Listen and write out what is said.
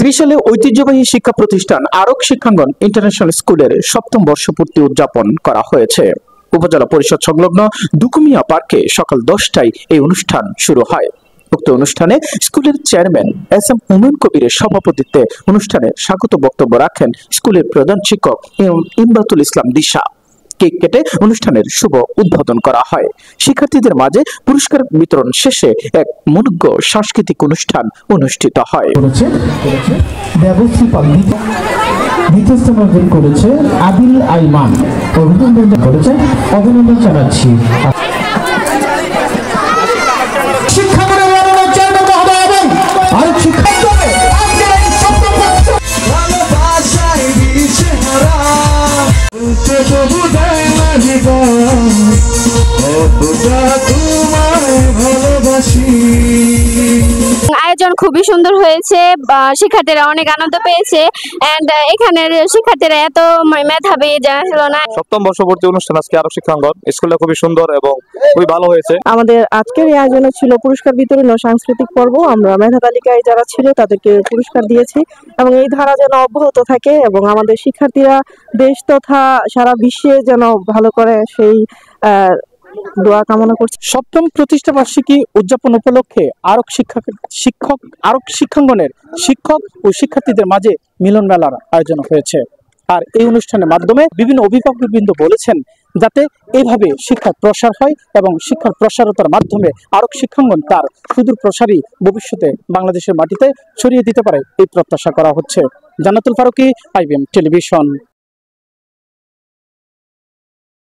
ত্রিশালে ঐতিহ্যবাহী শিক্ষা প্রতিষ্ঠান আরক শিক্ষাঙ্গন ইন্টারন্যাশনাল স্কুলের সপ্তম বর্ষপূর্তি উদযাপন করা হয়েছে। উপজেলা পরিষদ সংলগ্ন দুকুমিয়া পার্কে সকাল 10টায় এই অনুষ্ঠান শুরু হয়। উক্ত অনুষ্ঠানে স্কুলের চেয়ারম্যান এস এম হুমায়ুন কবিরের সভাপতিত্বে অনুষ্ঠানে স্বাগত বক্তব্য রাখেন স্কুলের প্রধান শিক্ষক ইমরাতুল ইসলাম দিশা। কেক কেটে অনুষ্ঠানের শুভ উদ্বোধন করা হয়। শিক্ষার্থীদের মাঝে পুরস্কার বিতরণ শেষে এক মনোজ্ঞ সাংস্কৃতিক অনুষ্ঠান অনুষ্ঠিত হয়। করেছে আদিল আইমান, অভিনন্দন জানাচ্ছি। আয়োজন খুবই সুন্দর হয়েছে, শিক্ষার্থীরা অনেক আনন্দ পেয়েছে। এন্ড এখানের শিক্ষার্থীরা এত মেধাবী জানা ছিল না। সপ্তম বর্ষপূর্তি অনুষ্ঠান আজকে আরক শিক্ষাঙ্গন স্কুলটা খুবই সুন্দর এবং খুবই ভালো হয়েছে। আমাদের আজকের এই আয়োজনে ছিল পুরস্কার বিতরণ ও সাংস্কৃতিক পর্ব। আমরা মেধা তালিকায় যারা ছিল তাদেরকে পুরস্কার দিয়েছি এবং এই ধারা যেন অব্যাহত থাকে এবং আমাদের শিক্ষার্থীরা দেশ তথা সারা বিশ্বে যেন ভালো করে সেই দোয়া কামনা করছি। সপ্তম প্রতিষ্ঠা বার্ষিকী উদযাপন উপলক্ষে আরক শিক্ষাঙ্গনের শিক্ষক ও শিক্ষার্থীদের মাঝে মিলন মেলার আয়োজন হয়েছে। আর এই অনুষ্ঠানের মাধ্যমে বিভিন্ন অভিভাবকবৃন্দ বলেছেন যাতে এইভাবে শিক্ষার প্রসার হয় এবং শিক্ষার প্রসারতার মাধ্যমে আরক শিক্ষাঙ্গন তার সুদূর প্রসারী ভবিষ্যতে বাংলাদেশের মাটিতে ছড়িয়ে দিতে পারে এই প্রত্যাশা করা হচ্ছে। জান্নাতুল ফারুকী, আইবিএম টেলিভিশন।